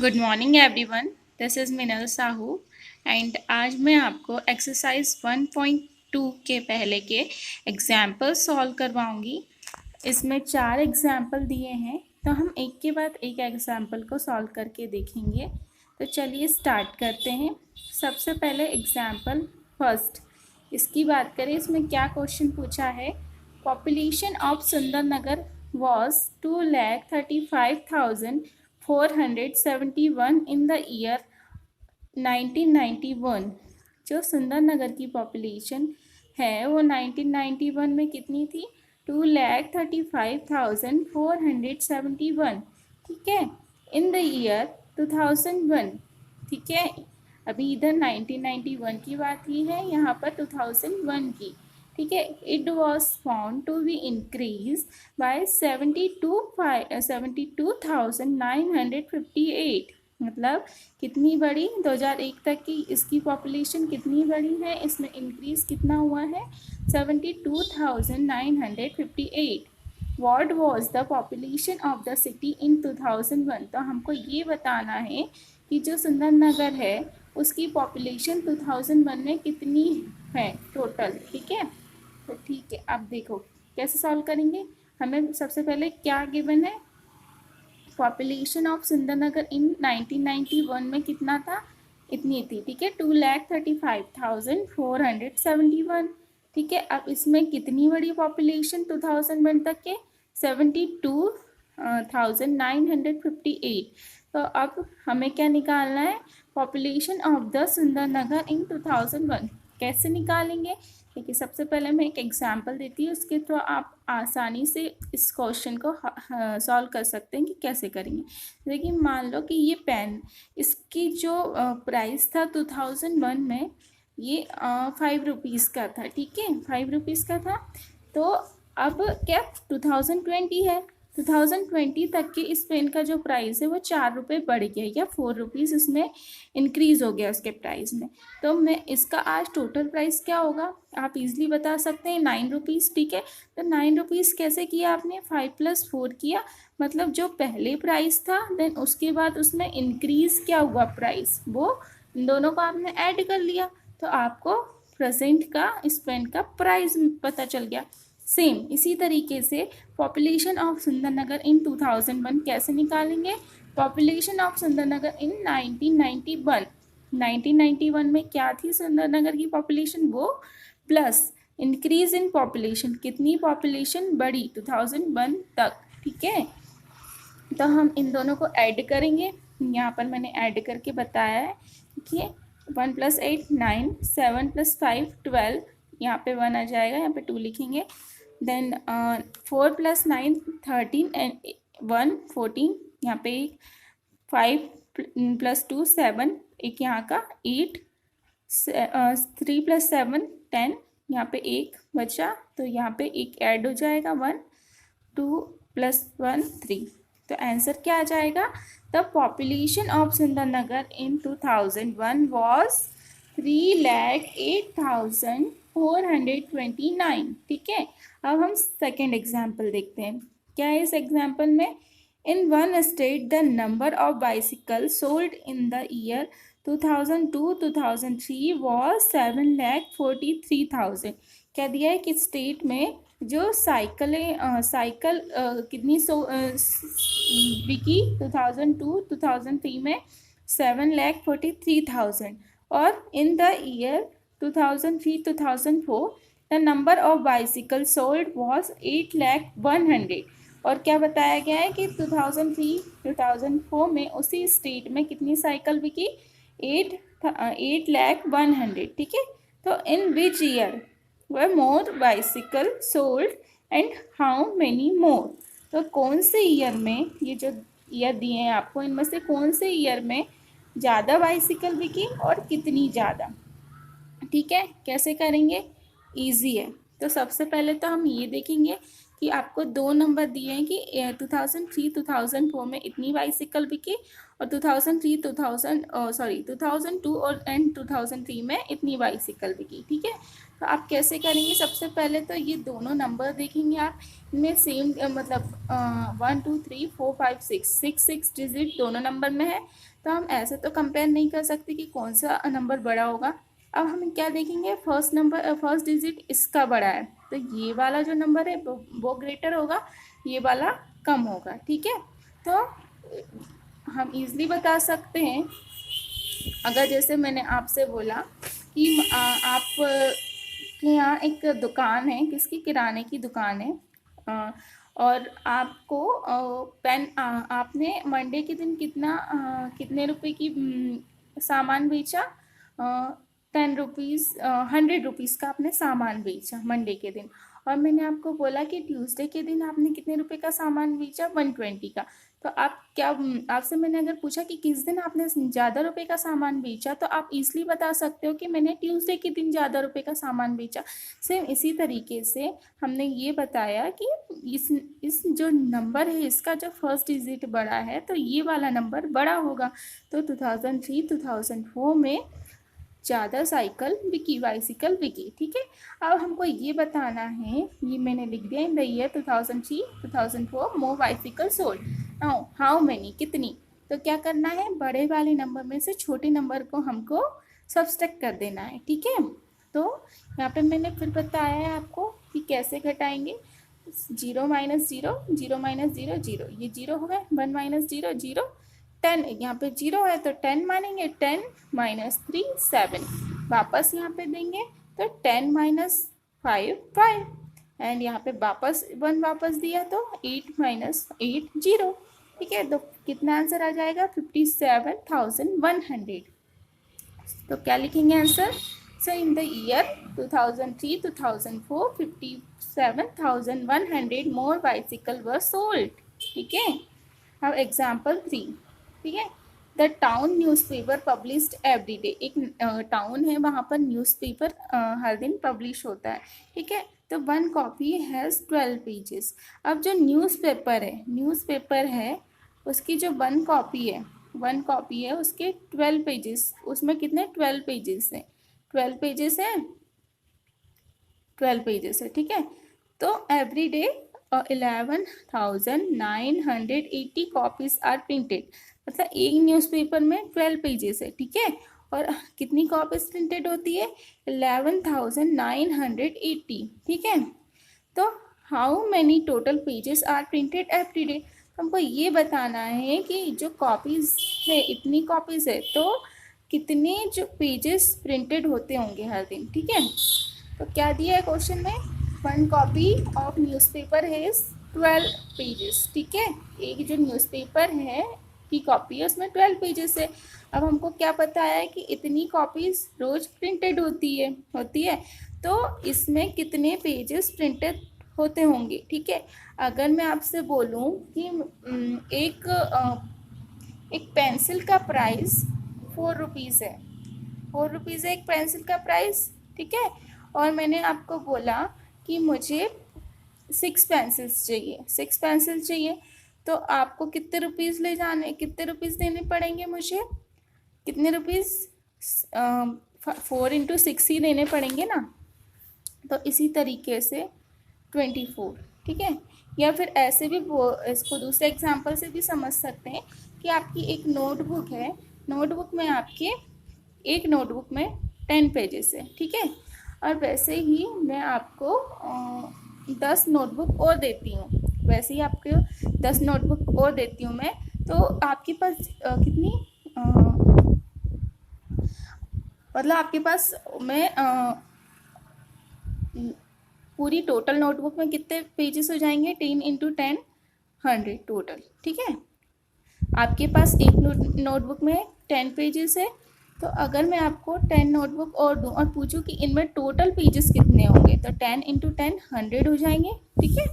Good morning everyone, this is Minal Sahu and आज मैं आपको एक्सरसाइज 1.2 के पहले के एग्जाम्पल सॉल्व करवाऊंगी। इसमें 4 एग्जाम्पल दिए हैं, तो हम एक के बाद एक एग्जाम्पल को सॉल्व करके देखेंगे। तो चलिए स्टार्ट करते हैं। सबसे पहले एग्जाम्पल फर्स्ट, इसकी बात करें। इसमें क्या क्वेश्चन पूछा है? Population of Sundarnagar was 2,35,471 in the year 1991। जो सुंदरनगर की पॉपुलेशन है वो 1991 में कितनी थी? 2,35,471। ठीक है, इन द ईयर 2001। ठीक है, अभी इधर 1991 की बात की है, यहाँ पर 2001 की। ठीक है, it was found to be increase by 72,958। मतलब कितनी बढ़ी? 2001 तक की इसकी पॉपुलेशन कितनी बढ़ी है? इसमें इंक्रीज कितना हुआ है? 72,958। What was the population of the city in 2001? तो हमको ये बताना है कि जो सुंदरनगर है उसकी पॉपुलेशन 2001 में कितनी है टोटल। ठीक है, तो ठीक है, अब देखो कैसे सॉल्व करेंगे। हमें सबसे पहले क्या गिवन है? पॉपुलेशन ऑफ सुंदरनगर इन 1991 में कितना था? इतनी थी। ठीक है, 2,35,471। ठीक है, अब इसमें कितनी बड़ी पॉपुलेशन 2001 तक के? 72,958। तो अब हमें क्या निकालना है? Population of the Sundernagar in 2001। कैसे निकालेंगे? देखिए, सबसे पहले मैं एक एग्जाम्पल देती हूँ, उसके थ्रू आप आसानी से इस क्वेश्चन को सॉल्व कर सकते हैं कि कैसे करेंगे। देखिए, मान लो कि ये पेन, इसकी जो प्राइस था 2001 में, ये 5 रुपीज़ का था। ठीक है, 5 रुपीज़ का था। तो अब क्या 2020 है, 2020 तक के इस पेन का जो प्राइस है वो 4 रुपये बढ़ गया, या 4 रुपीज़ इसमें इंक्रीज़ हो गया उसके प्राइस में। तो मैं इसका आज टोटल प्राइस क्या होगा आप इजीली बता सकते हैं, 9 रुपीज़। ठीक है, तो 9 रुपीज़ कैसे किया आपने? 5 + 4 किया, मतलब जो पहले प्राइस था देन उसके बाद उसमें इंक्रीज़ क्या हुआ प्राइस, वो इन दोनों को आपने ऐड कर लिया, तो आपको प्रेजेंट का इस पेन का प्राइस पता चल गया। सेम इसी तरीके से पॉपुलेशन ऑफ सुंदरनगर इन 2001 कैसे निकालेंगे? पॉपुलेशन ऑफ सुंदरनगर इन 1991। 1991 में क्या थी सुंदरनगर की पॉपुलेशन? वो प्लस इंक्रीज इन पॉपुलेशन, कितनी पॉपुलेशन बढ़ी 2001 तक। ठीक है, तो हम इन दोनों को ऐड करेंगे। यहाँ पर मैंने ऐड करके बताया है। देखिए, 1 + 8 9, 7 + 5 12, यहाँ पे 1 आ जाएगा, यहाँ पे 2 लिखेंगे। देन 4 + 9 13 एंड 1 14, यहाँ पे 5 + 2 7, एक यहाँ का 8, 3 + 7 10, यहाँ पे 1 बचा, तो यहाँ पे एक ऐड हो जाएगा 1, 2 + 1 3। तो आंसर क्या आ जाएगा? The population of Sundarnagar in 2001 was 3,08,429। ठीक है, अब हम सेकेंड एग्जाम्पल देखते हैं। क्या है इस एग्जाम्पल में? In one state the number of bicycle sold in the year 2002-2003 was 7,43,000। क्या दिया है कि स्टेट में जो साइकिल कितनी बिकी 2002-2003 में? 7,43,000। और इन the year 2003-2004 the number of bicycle sold was 8,01,000। और क्या बताया गया है कि 2003-2004 में उसी स्टेट में कितनी साइकिल बिकी? 8,01,000। ठीक है, तो in which year were more bicycle sold and how many more? तो कौन से ईयर में, ये जो ईयर दिए हैं आपको, इनमें से कौन से ईयर में ज़्यादा बाइसिकल बिकी और कितनी ज़्यादा? ठीक है, कैसे करेंगे? इजी है। तो सबसे पहले तो हम ये देखेंगे कि आपको दो नंबर दिए हैं कि 2003-2004 में इतनी बाइसिकल बिकी और 2002 और एंड 2003 में इतनी बाइसिकल बिकी। ठीक है, तो आप कैसे करेंगे? सबसे पहले तो ये दोनों नंबर देखेंगे आप, इनमें सेम मतलब 1 2 3 4 5 6 डिजिट दोनों नंबर में है, तो हम ऐसे तो कंपेयर नहीं कर सकते कि कौन सा नंबर बड़ा होगा। अब हम क्या देखेंगे? फर्स्ट डिजिट इसका बड़ा है, तो ये वाला जो नंबर है वो ग्रेटर होगा, ये वाला कम होगा। ठीक है, तो हम इजीली बता सकते हैं। अगर जैसे मैंने आपसे बोला कि आप के यहाँ एक दुकान है, किसकी? किराने की दुकान है, और आपको पेन आपने मंडे के दिन कितने रुपए की सामान बेचा? 10 रुपीज़ 100 रुपीज़ का आपने सामान बेचा मंडे के दिन। और मैंने आपको बोला कि ट्यूसडे के दिन आपने कितने रुपए का सामान बेचा? 120 का। तो आपसे मैंने अगर पूछा कि किस दिन आपने ज़्यादा रुपए का सामान बेचा, तो आप इजीली बता सकते हो कि मैंने ट्यूसडे के दिन ज़्यादा रुपए का सामान बेचा। सेम इसी तरीके से हमने ये बताया कि इस जो नंबर है इसका जो फर्स्ट डिजिट बड़ा है, तो ये वाला नंबर बड़ा होगा। तो 2003-2004 में ज़्यादा बाइसिकल बिकी। ठीक है, अब हमको ये बताना है, ये मैंने लिख दिया इन the year 2003-2004 more bicycle sold. Now how many, कितनी? तो क्या करना है? बड़े वाले नंबर में से छोटे नंबर को हमको सब्सट्रैक्ट कर देना है। ठीक है, तो यहाँ पे मैंने फिर बताया है आपको कि कैसे घटाएंगे। 0 माइनस 0, 0 माइनस 0 0, ये 0 हो गए। 1 माइनस 0 0, 10, यहाँ पे 0 है तो 10 मानेंगे। 10 माइनस 3 7, वापस यहाँ पे देंगे तो 10 माइनस 5 5, एंड यहाँ पे वापस 1 वापस दिया तो 8 माइनस 8 0। ठीक है, तो कितना आंसर आ जाएगा? 57,100। तो क्या लिखेंगे answer? So in the year 2003-2004 57,100 more bicycle were sold. ठीक है, अब एग्जाम्पल 3। ठीक है, the town newspaper published every day. एक टाउन है, वहाँ पर न्यूज़पेपर हर दिन पब्लिश होता है। ठीक है, तो 1 कॉपी हैज़ 12 पेजेस। अब जो न्यूज़पेपर है उसकी जो 1 कॉपी है उसके 12 पेजेस, उसमें कितने? 12 पेजेस हैं। 12 पेजेस है। ठीक है, तो every day 11,980 copies are printed. मतलब एक न्यूज़पेपर में 12 पेजेस है। ठीक है, और कितनी कॉपीज प्रिंटेड होती है? 11,980। ठीक है, तो how many total pages are printed every day? हमको ये बताना है कि जो कॉपीज है, इतनी कॉपीज है, तो कितने जो पेजेस प्रिंटेड होते होंगे हर दिन। ठीक है, तो क्या दिया है क्वेश्चन में? 1 copy of newspaper has 12 pages. ठीक है, एक जो न्यूज़पेपर है की कॉपी है उसमें 12 पेजेस है। अब हमको क्या पता है कि इतनी कॉपीज रोज प्रिंटेड होती है, तो इसमें कितने पेजेस प्रिंटेड होते होंगे। ठीक है, अगर मैं आपसे बोलूं कि एक पेंसिल का प्राइस 4 रुपीज़ है। 4 रुपीज़ है एक पेंसिल का प्राइस। ठीक है, और मैंने आपको बोला कि मुझे 6 पेंसिल्स चाहिए, तो आपको कितने रुपीज़ देने पड़ेंगे? मुझे कितने रुपीज़? 4 × 6 ही देने पड़ेंगे ना। तो इसी तरीके से 24। ठीक है, या फिर ऐसे भी इसको दूसरे एग्जांपल से भी समझ सकते हैं कि आपकी एक नोटबुक है, नोटबुक में 10 पेजेस है। ठीक है, और वैसे ही मैं आपको 10 नोटबुक और देती हूँ, मैं, तो आपके पास कितनी मतलब आपके पास मैं पूरी टोटल नोटबुक में कितने पेजेस हो जाएंगे? 10 × 10 100 टोटल। ठीक है, आपके पास एक नोटबुक में 10 पेजेस है, तो अगर मैं आपको 10 नोटबुक और दूँ और पूछूं कि इनमें टोटल पेजेस कितने होंगे, तो 10 × 10 100 हो जाएंगे। ठीक है,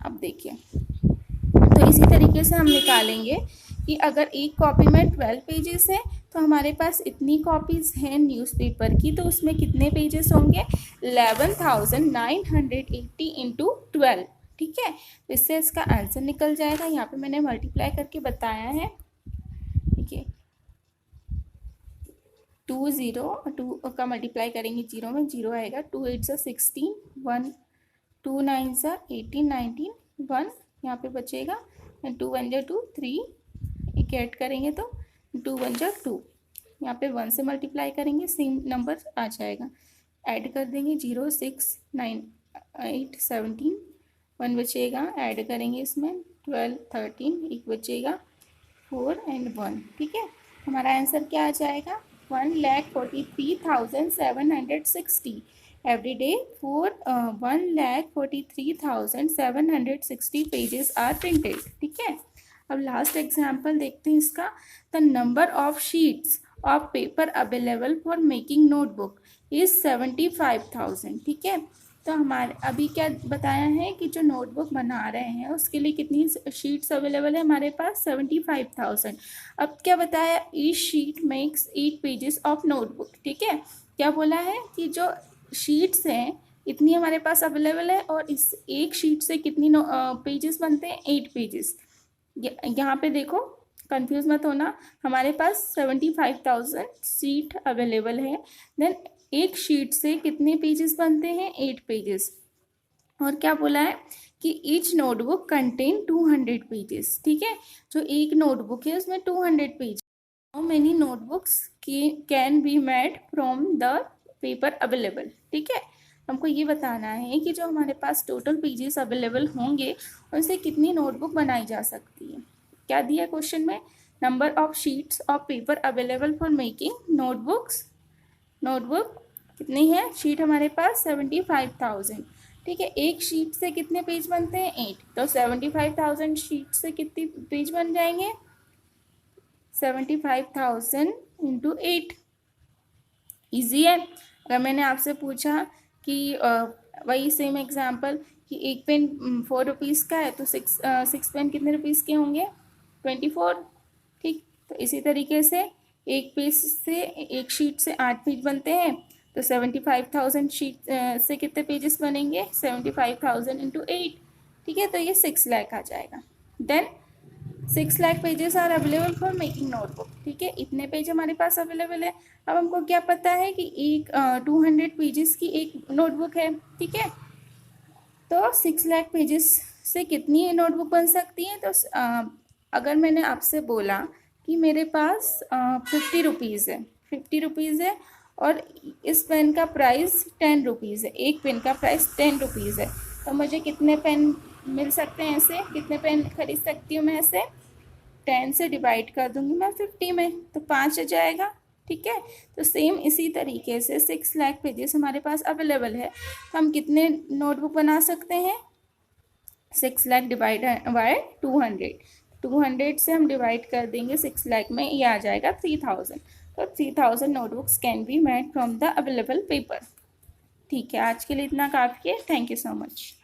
अब देखिए, तो इसी तरीके से हम निकालेंगे कि अगर एक कॉपी में 12 पेजेस है तो हमारे पास इतनी कॉपीज़ हैं न्यूज़पेपर की, तो उसमें कितने पेजेस होंगे? 11,980 इंटू 12। ठीक है, तो इससे इसका आंसर निकल जाएगा। यहाँ पे मैंने मल्टीप्लाई करके बताया है। ठीक है, 2 0 2 का मल्टीप्लाई करेंगे जीरो में, जीरो आएगा। 2 8 सा 16, 1 2 9 सा 18 19, 1 यहाँ पे बचेगा, 2 1 जा 2 3, एक ऐड करेंगे तो 2 1 जा 2, यहाँ पे 1 से मल्टीप्लाई करेंगे, सेम नंबर आ जाएगा। ऐड कर देंगे, 0 6 9 8 17, 1 बचेगा, ऐड करेंगे इसमें 12 13, एक बचेगा 4 एंड 1। ठीक है, हमारा आंसर क्या आ जाएगा? 1,43,760 every day for 1,43,760 pages are printed. ठीक है, अब लास्ट एग्जाम्पल देखते हैं इसका। The number of sheets of paper available for making notebook is 75,000। ठीक है, तो हमारे अभी क्या बताया है कि जो नोटबुक बना रहे हैं उसके लिए कितनी शीट्स अवेलेबल है हमारे पास? 75,000। अब क्या बताया? Each sheet makes 8 pages of notebook. ठीक है, क्या बोला है कि जो शीट्स हैं इतनी हमारे पास अवेलेबल है, और इस एक शीट से कितनी पेजेस बनते हैं? 8 पेजेस। यहाँ पे देखो, कंफ्यूज मत होना, हमारे पास 75,000 शीट अवेलेबल है, देन एक शीट से कितने पेजेस बनते हैं? 8 पेजेस। और क्या बोला है कि ईच नोटबुक कंटेन 200 पेजेस। ठीक है, जो एक नोटबुक है उसमें 200 page. How many notebooks can be made from the paper available. ठीक है, हमको ये बताना है कि जो हमारे पास टोटल पेजेस अवेलेबल होंगे उनसे कितनी नोटबुक बनाई जा सकती है। क्या दिया क्वेश्चन में? Number of sheets of paper available for making notebooks. Notebook कितनी है? शीट हमारे पास 75,000। ठीक है, एक शीट से कितने पेज बनते हैं? 8। तो 75,000 शीट से कितने पेज बन जाएंगे? 75,000 इंटू 8। ईजी है। अगर मैंने आपसे पूछा कि वही सेम एग्जाम्पल कि एक पेन 4 रुपीज़ का है, तो 6 पेन कितने रुपीज़ के होंगे? 24। ठीक, तो इसी तरीके से एक पेज से, एक शीट से 8 पेज बनते हैं, तो 75,000 शीट से कितने पेजेस बनेंगे? 75,000 इंटू 8। ठीक है, तो ये 6 लाख आ जाएगा। Then 6 lakh pages are available for making notebook. ठीक है, इतने पेज हमारे पास अवेलेबल है। अब हमको क्या पता है कि एक 200 पेजेस की एक नोटबुक है। ठीक है, तो 6 लाख पेजेस से कितनी नोटबुक बन सकती है? तो अगर मैंने आपसे बोला कि मेरे पास 50 रुपीज़ है, 50 रुपीज़ है, और इस पेन का प्राइस 10 रुपीज़ है, एक पेन का प्राइस 10 रुपीज़ है, तो मुझे कितने पेन मिल सकते हैं? ऐसे कितने पेन खरीद सकती हूँ मैं? ऐसे 10 से डिवाइड कर दूंगी मैं 50 में, तो 5 आ जाएगा। ठीक है, तो सेम इसी तरीके से 6 लाख पेजेस हमारे पास अवेलेबल है, तो हम कितने नोटबुक बना सकते हैं? 6 लाख डिवाइड बाय 200, 200 से हम डिवाइड कर देंगे 6 लाख में, ये आ जाएगा 3000। तो 3000 notebooks can be made from the available paper. ठीक है, आज के लिए इतना काफ़ी है। Thank you so much.